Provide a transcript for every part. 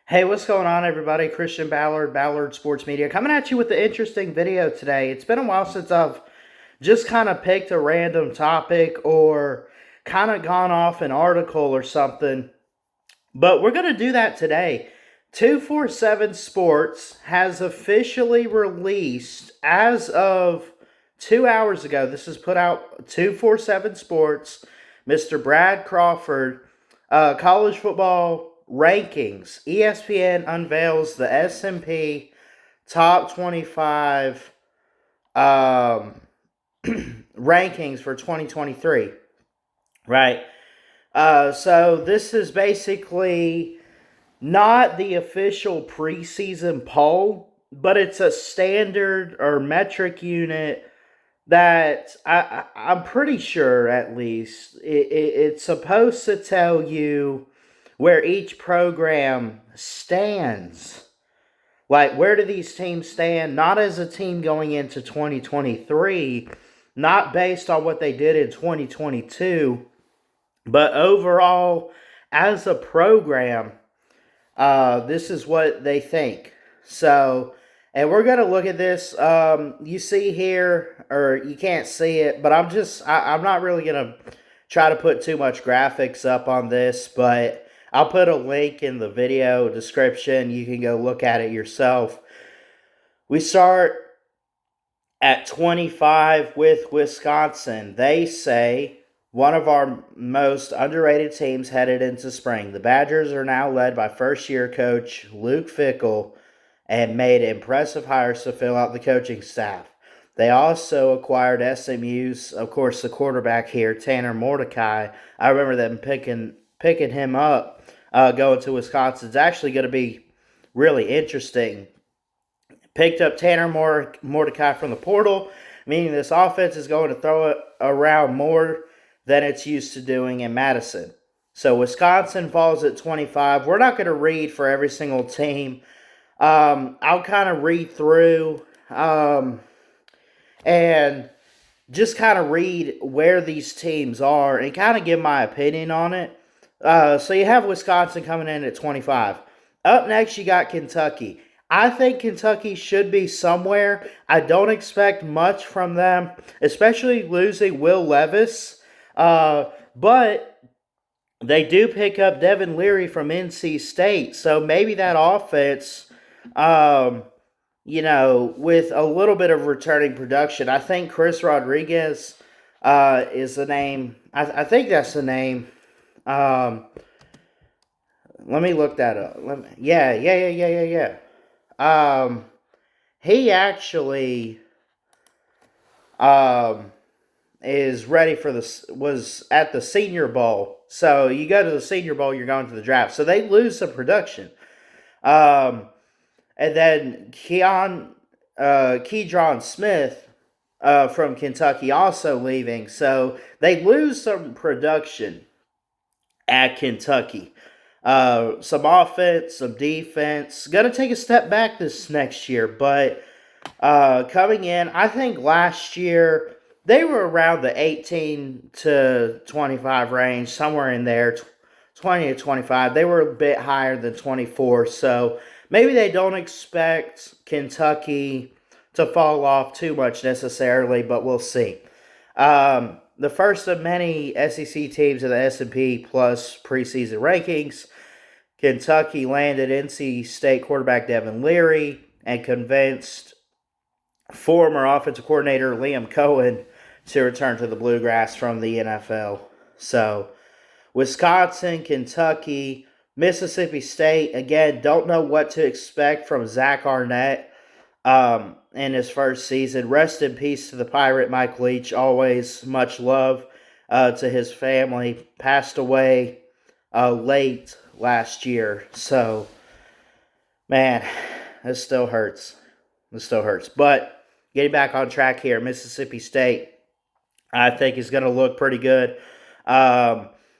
Hey, what's going on, everybody? Christian Ballard, Ballard Sports Media, coming at you with an interesting video today. It's been a while since I've just kind of picked a random topic or kind of gone off an article or something, but we're going to do that today. 247 Sports has officially released, as of 2 hours ago, this is put out 247 Sports, Mr. Brad Crawford, college football rankings. ESPN unveils the S&P top 25 rankings for 2023. Right. So this is basically not the official preseason poll, but it's a standard or metric unit that I'm pretty sure, at least, it's supposed to tell you where each program stands. Like, where do these teams stand? Not as a team going into 2023, not based on what they did in 2022, but overall, as a program, this is what they think. So, and we're going to look at this. You see here, or you can't see it, but I'm not really going to try to put too much graphics up on this, but I'll put a link in the video description. You can go look at it yourself. We start at 25 with Wisconsin. They say one of our most underrated teams headed into spring. The Badgers are now led by first-year coach Luke Fickell and made impressive hires to fill out the coaching staff. They also acquired SMU's, of course, the quarterback here, Tanner Mordecai. I remember them picking him up going to Wisconsin. It's actually going to be really interesting. Picked up Tanner Mordecai from the portal, meaning this offense is going to throw it around more than it's used to doing in Madison. So Wisconsin falls at 25. We're not going to read for every single team. I'll kind of read through and just kind of read where these teams are and kind of give my opinion on it. So you have Wisconsin coming in at 25. Up next, you got Kentucky. I think Kentucky should be somewhere. I don't expect much from them, especially losing Will Levis. But they do pick up Devin Leary from NC State. So maybe that offense, with a little bit of returning production. I think Chris Rodriguez is the name. I think that's the name. Let me look that up. Yeah. He actually is ready for was at the Senior Bowl. So you go to the Senior Bowl, you're going to the draft. So they lose some production. And then Keydron Smith from Kentucky also leaving. So they lose some production at Kentucky. Some offense, some defense. Going to take a step back this next year, but coming in, I think last year they were around the 18 to 25 range, somewhere in there, 20 to 25. They were a bit higher than 24, so maybe they don't expect Kentucky to fall off too much necessarily, but we'll see. The first of many SEC teams in the S&P Plus preseason rankings, Kentucky landed NC State quarterback Devin Leary and convinced former offensive coordinator Liam Cohen to return to the Bluegrass from the NFL. So, Wisconsin, Kentucky, Mississippi State, again, don't know what to expect from Zach Arnett in his first season. Rest in peace to the Pirate Mike Leach. Always much love to his family. Passed away late last year. So, man, this still hurts. But getting back on track here, Mississippi State, I think is going to look pretty good.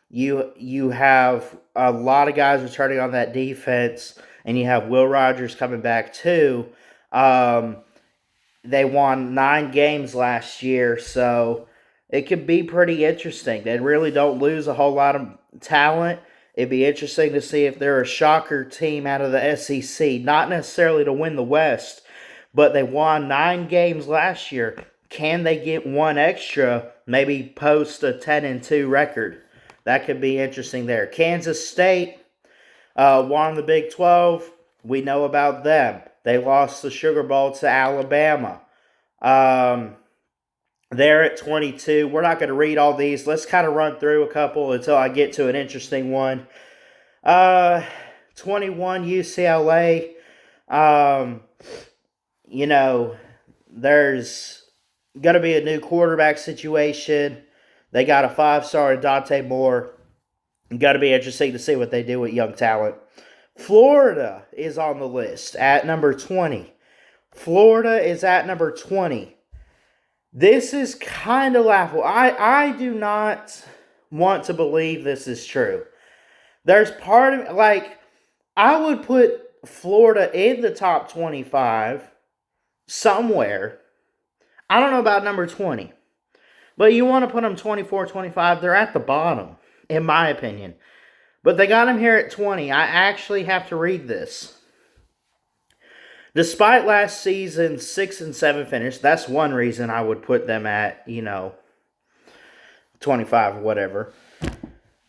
You have a lot of guys returning on that defense, and you have Will Rogers coming back too. They won 9 games last year, so it could be pretty interesting. They really don't lose a whole lot of talent. It'd be interesting to see if they're a shocker team out of the SEC, not necessarily to win the West, but they won 9 games last year. Can they get one extra, maybe post a 10-2 record? That could be interesting there. Kansas State won the Big 12. We know about them. They lost the Sugar Bowl to Alabama. They're at 22. We're not going to read all these. Let's kind of run through a couple until I get to an interesting one. 21 UCLA. There's going to be a new quarterback situation. They got a 5-star Dante Moore. Got to be interesting to see what they do with young talent. Florida is on the list at number 20. Florida is at number 20. This is kind of laughable. I do not want to believe this is true. There's part of me, I would put Florida in the top 25 somewhere. I don't know about number 20. But you want to put them 24, 25, they're at the bottom, in my opinion. But they got them here at 20. I actually have to read this. Despite last season's 6-7 finish, that's one reason I would put them at, 25 or whatever.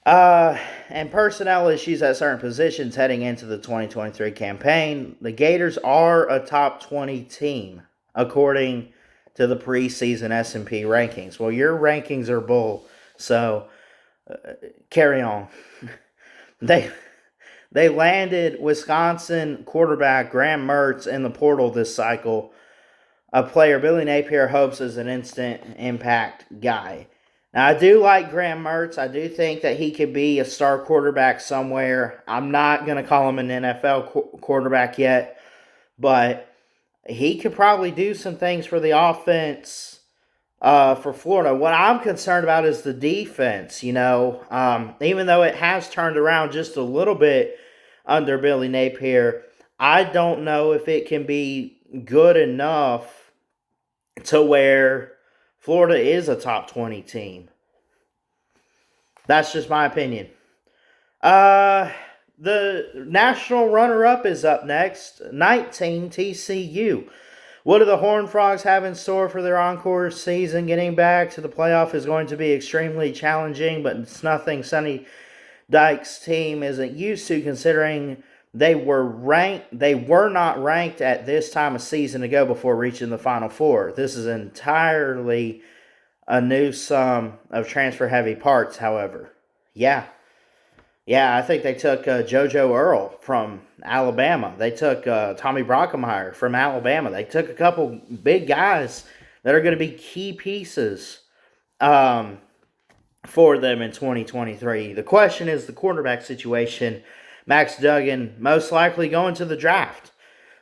And personnel issues at certain positions heading into the 2023 campaign. The Gators are a top 20 team, according to the preseason S&P rankings. Well, your rankings are bull, so carry on. They landed Wisconsin quarterback Graham Mertz in the portal this cycle, a player Billy Napier hopes is an instant impact guy. Now, I do like Graham Mertz. I do think that he could be a star quarterback somewhere. I'm not going to call him an NFL quarterback yet, but he could probably do some things for the offense for Florida. What I'm concerned about is the defense, even though it has turned around just a little bit under Billy Napier, I don't know if it can be good enough to where Florida is a top 20 team. That's just my opinion. The national runner-up is up next, 19 TCU. What do the Horned Frogs have in store for their encore season? Getting back to the playoff is going to be extremely challenging, but it's nothing Sonny Dykes' team isn't used to, considering they were not ranked at this time of season ago before reaching the Final Four. This is entirely a new sum of transfer-heavy parts, however. Yeah, I think they took JoJo Earl from Alabama. They took Tommy Brockemeyer from Alabama. They took a couple big guys that are going to be key pieces for them in 2023. The question is the quarterback situation. Max Duggan most likely going to the draft.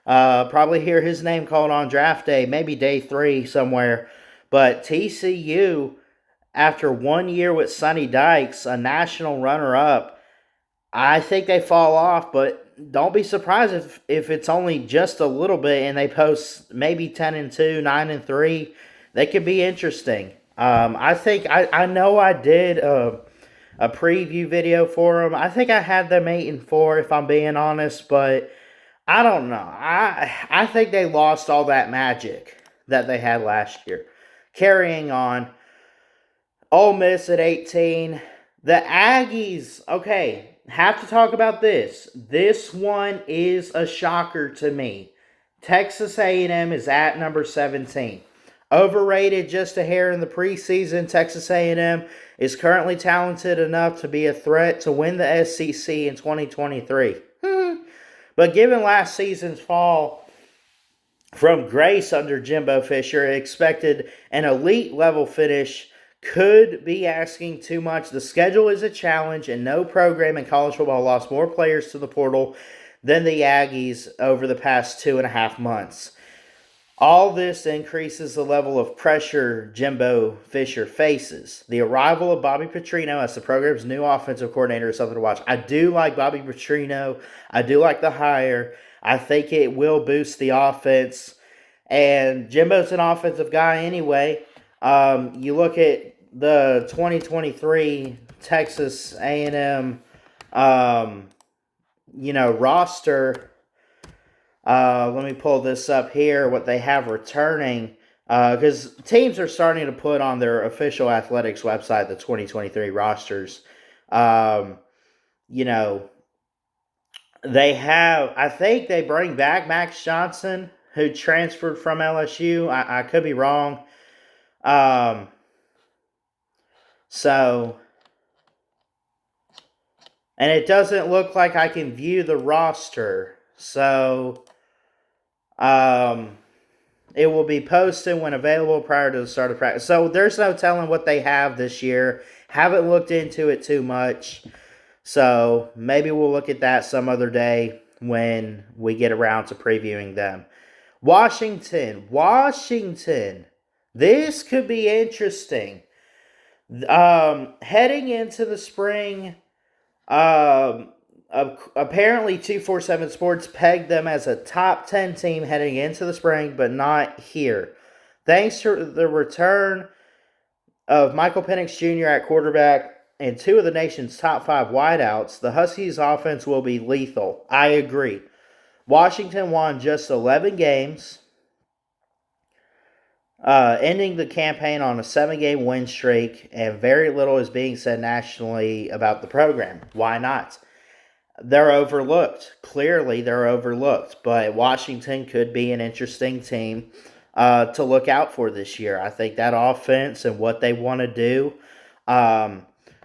Probably hear his name called on draft day, maybe day 3 somewhere. But TCU, after 1 year with Sonny Dykes, a national runner-up, I think they fall off, but don't be surprised if it's only just a little bit and they post maybe 10-2, 9-3. They could be interesting. I think I know I did a preview video for them. I think I had them 8-4 if I'm being honest, but I don't know. I think they lost all that magic that they had last year. Carrying on, Ole Miss at 18. The Aggies, okay, have to talk about this. This one is a shocker to me. Texas A&M is at number 17. Overrated just a hair in the preseason. Texas A&M is currently talented enough to be a threat to win the SEC in 2023. But given last season's fall from grace under Jimbo Fisher, expected an elite level finish could be asking too much. The schedule is a challenge, and no program in college football lost more players to the portal than the Aggies over the past 2.5 months. All this increases the level of pressure Jimbo Fisher faces. The arrival of Bobby Petrino as the program's new offensive coordinator is something to watch. I do like Bobby Petrino. I do like the hire. I think it will boost the offense. And Jimbo's an offensive guy anyway. You look at the 2023 Texas A&M um, roster. Let me pull this up here, what they have returning. Because teams are starting to put on their official athletics website the 2023 rosters. Um, you know, they have, I think they bring back Max Johnson, who transferred from LSU. I could be wrong. Um, so, and it doesn't look like I can view the roster. So, it will be posted when available prior to the start of practice. So there's no telling what they have this year. Haven't looked into it too much. So maybe we'll look at that some other day when we get around to previewing them. Washington. This could be interesting. Heading into the spring, apparently 247 Sports pegged them as a top 10 team heading into the spring, but not here. Thanks to the return of Michael Penix Jr. at quarterback and two of the nation's top 5 wideouts, the Huskies' offense will be lethal. I agree. Washington won just 11 games, ending the campaign on a 7-game win streak, and very little is being said nationally about the program. Why not? They're overlooked. Clearly, they're overlooked. But Washington could be an interesting team to look out for this year. I think that offense and what they want to do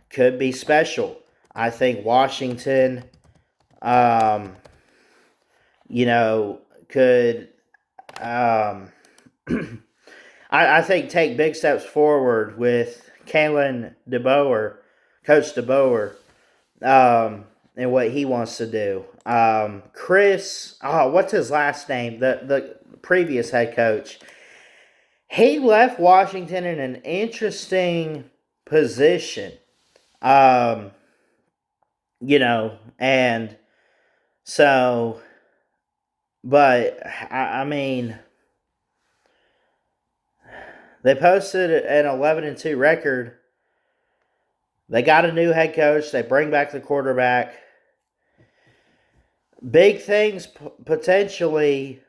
could be special. I think Washington, could, I think, take big steps forward with Kalen DeBoer, Coach DeBoer, and what he wants to do. Chris, what's his last name? The previous head coach. He left Washington in an interesting position. And so, but I mean, they posted an 11-2 record. They got a new head coach. They bring back the quarterback. Big things potentially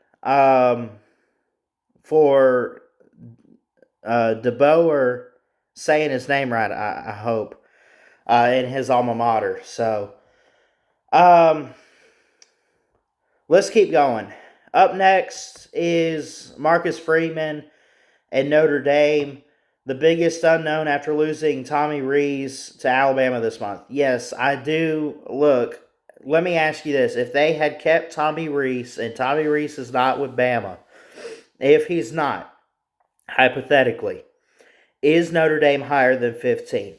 for DeBoer, saying his name right, I hope, in his alma mater. So, let's keep going. Up next is Marcus Freeman and Notre Dame, the biggest unknown after losing Tommy Rees to Alabama this month. Yes, I do. Look, let me ask you this. If they had kept Tommy Rees, and Tommy Rees is not with Bama, if he's not, hypothetically, is Notre Dame higher than 15?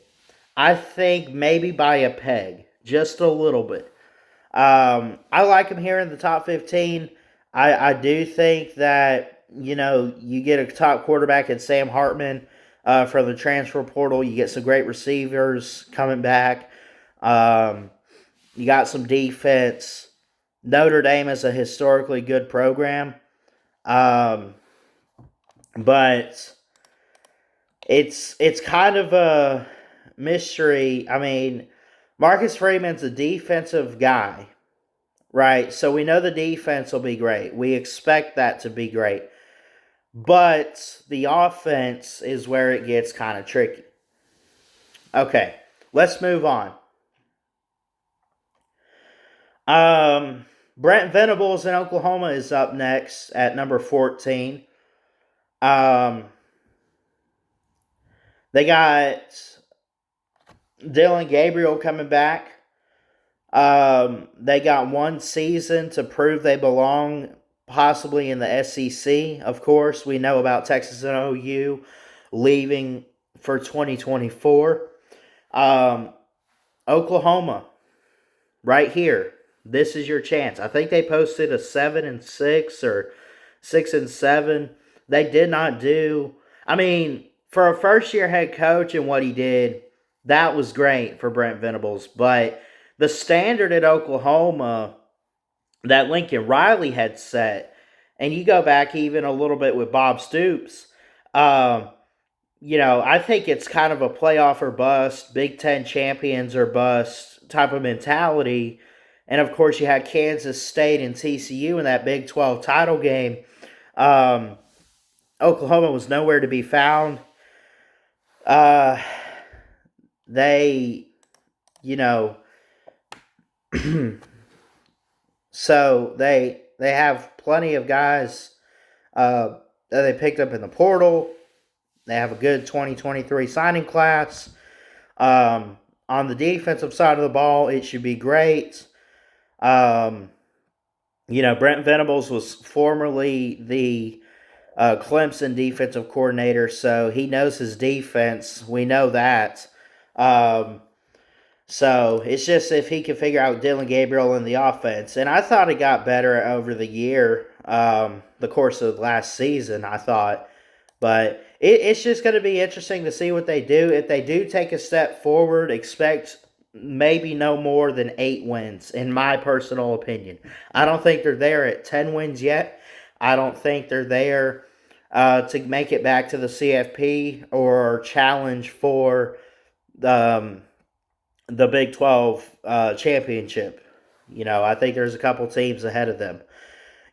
I think maybe by a peg, just a little bit. I like him here in the top 15. I do think that, you get a top quarterback in Sam Hartman from the transfer portal. You get some great receivers coming back. You got some defense. Notre Dame is a historically good program. But it's kind of a mystery. I mean, Marcus Freeman's a defensive guy, right? So we know the defense will be great. We expect that to be great. But the offense is where it gets kind of tricky. Okay, let's move on. Brent Venables in Oklahoma is up next at number 14. They got Dylan Gabriel coming back. They got one season to prove they belong possibly in the SEC. Of course, we know about Texas and OU leaving for 2024. Oklahoma, right here. This is your chance. I think they posted a 7-6 or 6-7. They did not do. I mean, for a first-year head coach and what he did, that was great for Brent Venables. But the standard at Oklahoma that Lincoln Riley had set, and you go back even a little bit with Bob Stoops, I think it's kind of a playoff or bust, Big Ten champions or bust, type of mentality. And of course, you had Kansas State and TCU in that Big 12 title game. Oklahoma was nowhere to be found. They, you know, so they have plenty of guys that they picked up in the portal. They have a good 2023 signing class. On the defensive side of the ball, it should be great. Brent Venables was formerly the Clemson defensive coordinator, so he knows his defense. We know that. So it's just if he can figure out Dillon Gabriel in the offense. And I thought it got better over the year, the course of last season, I thought. But it's just going to be interesting to see what they do. If they do take a step forward, expect maybe no more than 8 wins, in my personal opinion. I don't think they're there at 10 wins yet. I don't think they're there to make it back to the CFP or challenge for the Big 12 championship. I think there's a couple teams ahead of them.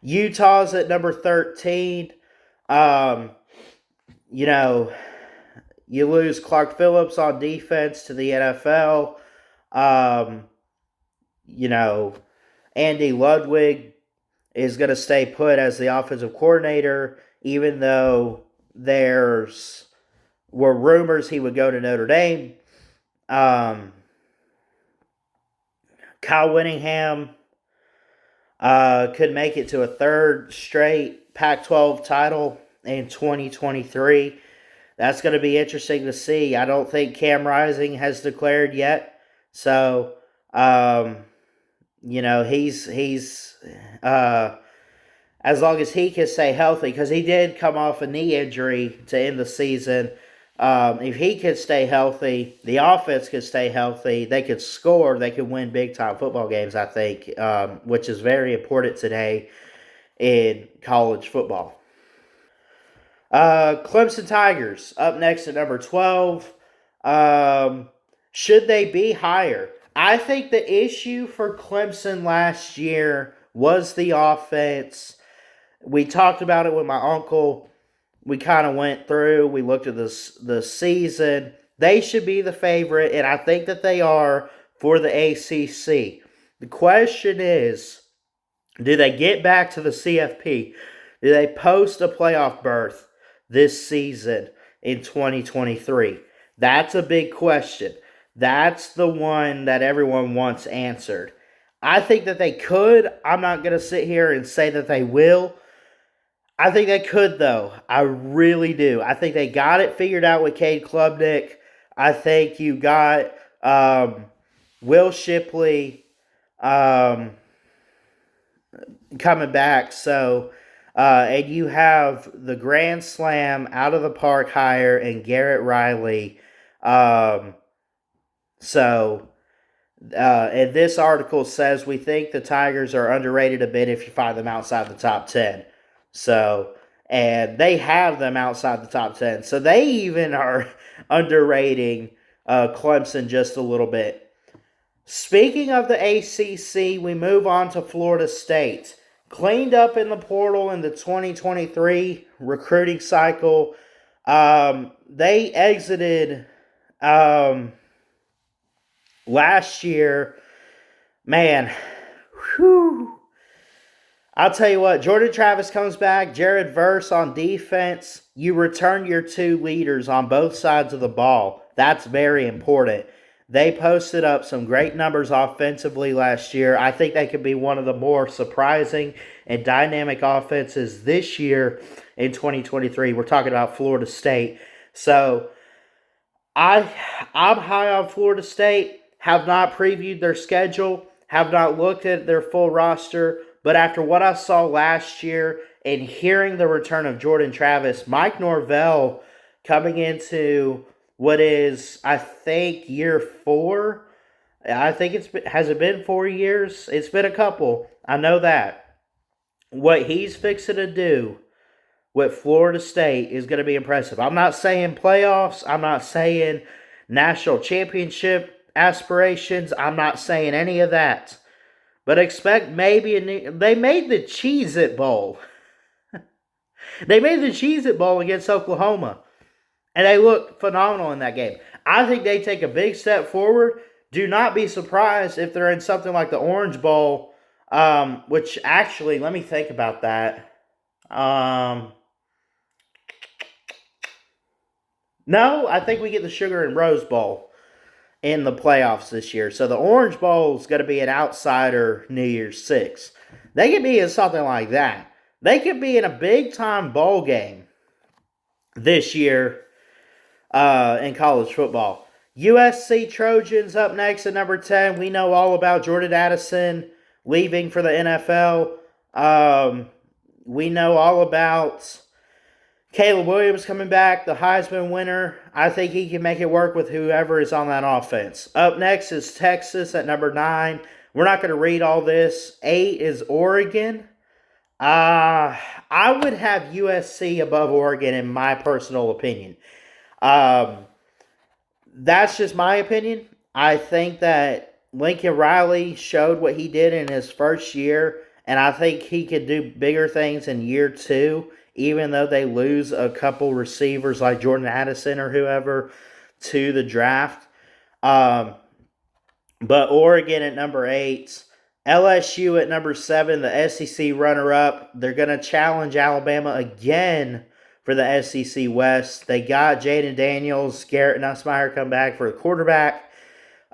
Utah's at number 13. You lose Clark Phillips on defense to the NFL. Andy Ludwig is going to stay put as the offensive coordinator, even though were rumors he would go to Notre Dame. Kyle Whittingham could make it to a third straight Pac-12 title in 2023. That's going to be interesting to see. I don't think Cam Rising has declared yet. So, he's as long as he can stay healthy, because he did come off a knee injury to end the season. If he could stay healthy, the offense could stay healthy, they could score, they could win big-time football games, I think, which is very important today in college football. Clemson Tigers up next at number 12. Should they be higher? I think the issue for Clemson last year was the offense. We talked about it with my uncle. We kind of went through. We looked at the season. They should be the favorite, and I think that they are for the ACC. The question is, do they get back to the CFP? Do they post a playoff berth this season in 2023? That's a big question. That's the one that everyone wants answered. I think that they could. I'm not going to sit here and say that they will. I think they could, though. I really do. I think they got it figured out with Cade Klubnik. I think you got Will Shipley coming back. So, and you have the Grand Slam out of the park hire and Garrett Riley. And this article says we think the Tigers are underrated a bit if you find them outside the top 10. So, and they have them outside the top 10. So they even are underrating Clemson just a little bit. Speaking of the ACC, we move on to Florida State. Cleaned up in the portal in the 2023 recruiting cycle. They exited last year. Man, whew. I'll tell you what, Jordan Travis comes back, Jared Verse on defense. You return your 2 leaders on both sides of the ball. That's very important. They posted up some great numbers offensively last year. I think they could be one of the more surprising and dynamic offenses this year in 2023. We're talking about Florida State. So, I'm high on Florida State. Have not previewed their schedule. Have not looked at their full roster. But after what I saw last year and hearing the return of Jordan Travis, Mike Norvell coming into what is, I think, year 4. I think has it been 4 years? It's been a couple. I know that. What he's fixing to do with Florida State is going to be impressive. I'm not saying playoffs. I'm not saying national championship. aspirations. I'm not saying any of that. But expect maybe they made the Cheez-It Bowl. They made the Cheez-It Bowl against Oklahoma. And they looked phenomenal in that game. I think they take a big step forward. Do not be surprised if they're in something like the Orange Bowl, which actually, let me think about that. No, I think we get the Sugar and Rose Bowl in the playoffs this year. So the Orange Bowl is going to be an outsider New Year's Six. They could be in something like that. They could be in a big-time bowl game this year in college football. USC Trojans up next at number 10. We know all about Jordan Addison leaving for the NFL. We know all about Caleb Williams coming back, the Heisman winner. I think he can make it work with whoever is on that offense. Up next is Texas at number 9. We're not going to read all this. 8 is Oregon. I would have USC above Oregon in my personal opinion. That's just my opinion. I think that Lincoln Riley showed what he did in his first year, and I think he could do bigger things in year 2, even though they lose a couple receivers like Jordan Addison or whoever to the draft. But Oregon at number 8, LSU at number 7, the SEC runner-up. They're going to challenge Alabama again for the SEC West. They got Jaden Daniels, Garrett Nussmeier come back for the quarterback.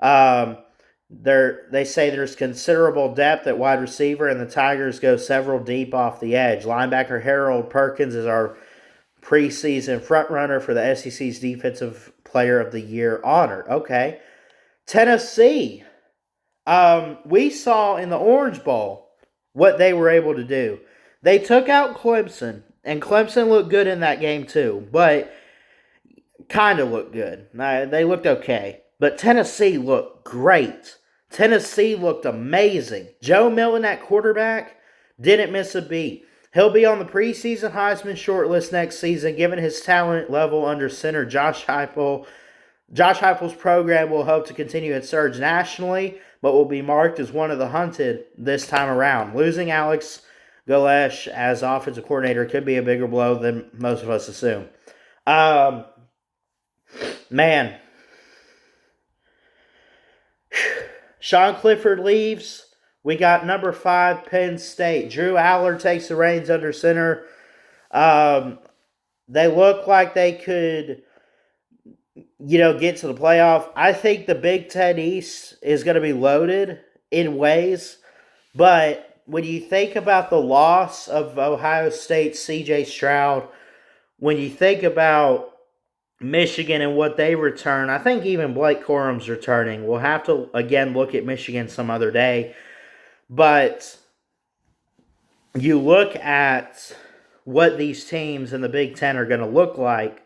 They say there's considerable depth at wide receiver, and the Tigers go several deep off the edge. Linebacker Harold Perkins is our preseason frontrunner for the SEC's Defensive Player of the Year honor. Okay. Tennessee. We saw in the Orange Bowl what they were able to do. They took out Clemson, and Clemson looked good in that game too, but kind of looked good. They looked okay. But Tennessee looked great. Tennessee looked amazing. Joe Milton at quarterback didn't miss a beat. He'll be on the preseason Heisman shortlist next season, given his talent level under center Josh Heupel. Josh Heupel's program will hope to continue its surge nationally, but will be marked as one of the hunted this time around. Losing Alex Golesh as offensive coordinator could be a bigger blow than most of us assume. Man. Sean Clifford leaves. We got number 5, Penn State. Drew Aller takes the reins under center. They look like they could, get to the playoff. I think the Big Ten East is going to be loaded in ways. But when you think about the loss of Ohio State's C.J. Stroud, when you think about Michigan and what they return, I think even Blake Corum's returning. We'll have to, again, look at Michigan some other day. But you look at what these teams in the Big Ten are going to look like.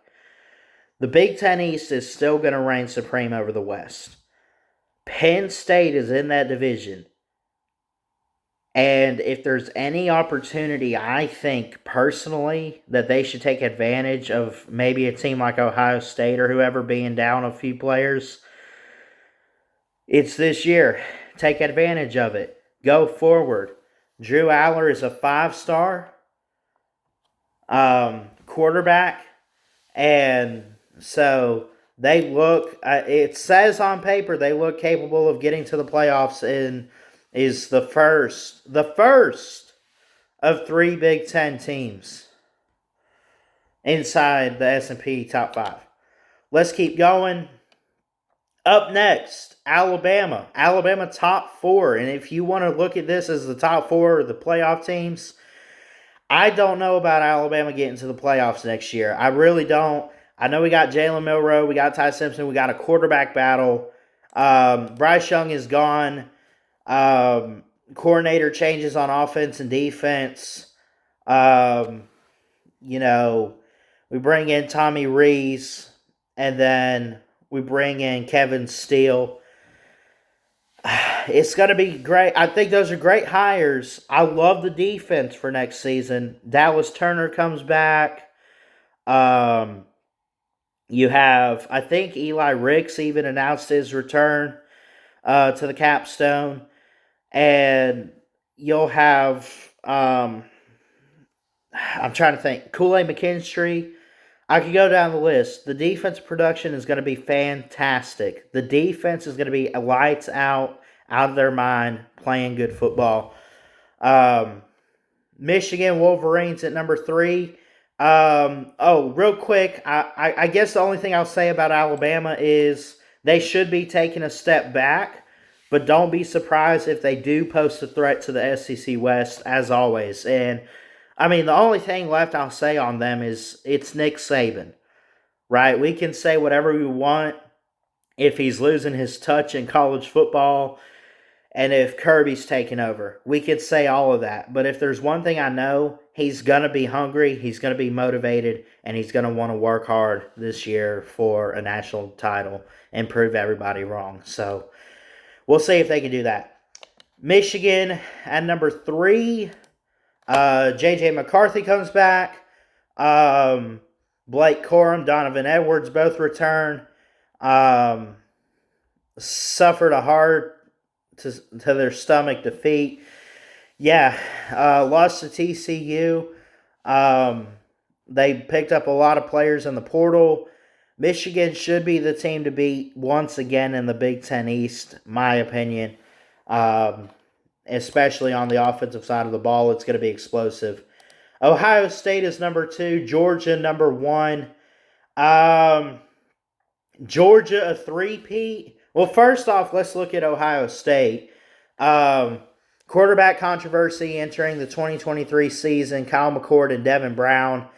The Big Ten East is still going to reign supreme over the West. Penn State is in that division. And if there's any opportunity, I think personally that they should take advantage of maybe a team like Ohio State or whoever being down a few players, it's this year. Take advantage of it. Go forward. Drew Aller is a 5-star quarterback. And so they look, it says on paper, they look capable of getting to the playoffs and is the first of 3 Big Ten teams inside the S&P top 5. Let's keep going. Up next, Alabama. Alabama top 4. And if you want to look at this as the top 4 of the playoff teams, I don't know about Alabama getting to the playoffs next year. I really don't. I know we got Jalen Milroe, we got Ty Simpson, we got a quarterback battle. Bryce Young is gone. Coordinator changes on offense and defense. We bring in Tommy Rees, and then we bring in Kevin Steele. It's going to be great. I think those are great hires. I love the defense for next season. Dallas Turner comes back. You have, I think Eli Ricks even announced his return. to the capstone. And you'll have, I'm trying to think, Kool-Aid McKinstry. I could go down the list. The defense production is going to be fantastic. The defense is going to be lights out of their mind, playing good football. Michigan Wolverines at number 3. Real quick, I guess the only thing I'll say about Alabama is they should be taking a step back, but don't be surprised if they do pose a threat to the SEC West, as always. And, I mean, the only thing left I'll say on them is it's Nick Saban, right? We can say whatever we want if he's losing his touch in college football and if Kirby's taking over. We could say all of that. But if there's one thing I know, he's going to be hungry, he's going to be motivated, and he's going to want to work hard this year for a national title and prove everybody wrong. So we'll see if they can do that. Michigan at number 3. J.J. McCarthy comes back. Blake Corum, Donovan Edwards both return. Suffered a hard to their stomach defeat. Yeah, lost to TCU. They picked up a lot of players in the portal. Michigan should be the team to beat once again in the Big Ten East, my opinion. Especially on the offensive side of the ball, it's going to be explosive. Ohio State is number 2. Georgia number 1. Georgia a three-peat. Well, first off, let's look at Ohio State. Quarterback controversy entering the 2023 season. Kyle McCord and Devin Brown.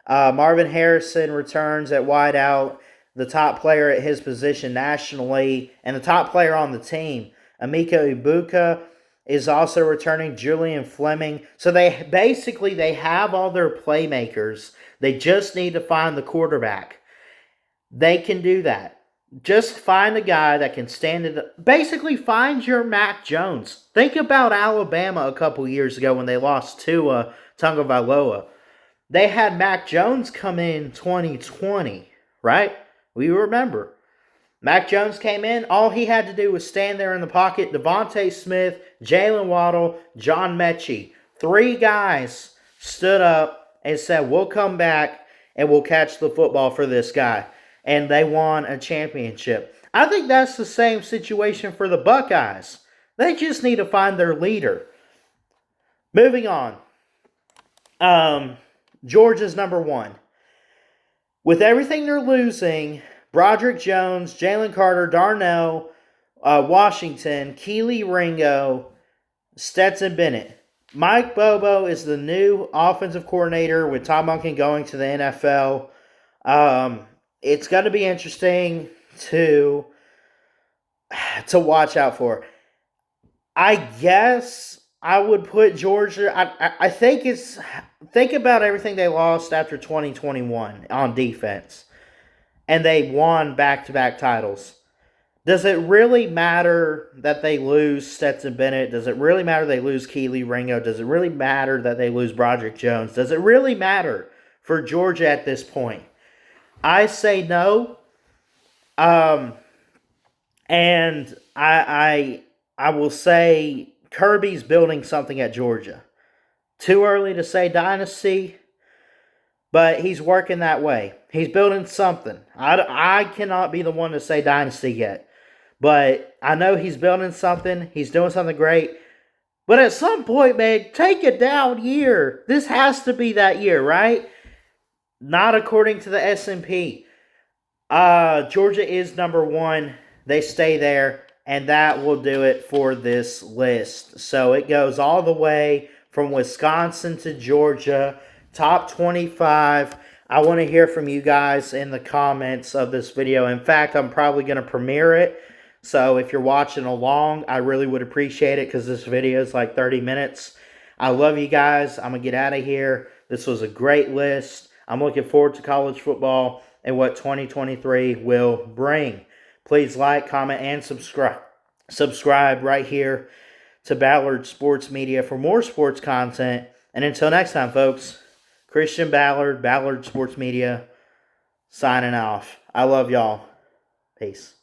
Marvin Harrison returns at wideout, the top player at his position nationally, and the top player on the team. Emeka Ibuka is also returning. Julian Fleming. So they have all their playmakers. They just need to find the quarterback. They can do that. Just find a guy that can stand in the... Basically, find your Mac Jones. Think about Alabama a couple years ago when they lost to Tagovailoa. They had Mac Jones come in 2020, right? We remember. Mac Jones came in. All he had to do was stand there in the pocket. Devontae Smith, Jalen Waddle, John Mechie. 3 guys stood up and said, we'll come back and we'll catch the football for this guy. And they won a championship. I think that's the same situation for the Buckeyes. They just need to find their leader. Moving on. Georgia's number 1. With everything they're losing, Broderick Jones, Jalen Carter, Darnell, Washington, Keely Ringo, Stetson Bennett. Mike Bobo is the new offensive coordinator with Tom Monken going to the NFL. It's going to be interesting to watch out for. I guess I would put Georgia. I think think about everything they lost after 2021 on defense, and they won back-to-back titles. Does it really matter that they lose Stetson Bennett? Does it really matter they lose Keely Ringo? Does it really matter that they lose Broderick Jones? Does it really matter for Georgia at this point? I say no. And I will say Kirby's building something at Georgia. Too early to say dynasty, but he's working that way. He's building something. I cannot be the one to say dynasty yet, but I know he's building something. He's doing something great. But at some point, man, take a down year. This has to be that year, right? Not according to the S&P. Georgia is number 1. They stay there, and that will do it for this list. So it goes all the way from Wisconsin to Georgia, top 25. I want to hear from you guys in the comments of this video. In fact, I'm probably going to premiere it. So if you're watching along, I really would appreciate it because this video is like 30 minutes. I love you guys. I'm going to get out of here. This was a great list. I'm looking forward to college football and what 2023 will bring. Please like, comment, and subscribe. Subscribe right here to Ballard Sports Media for more sports content. And until next time, folks, Christian Ballard, Ballard Sports Media, signing off. I love y'all. Peace.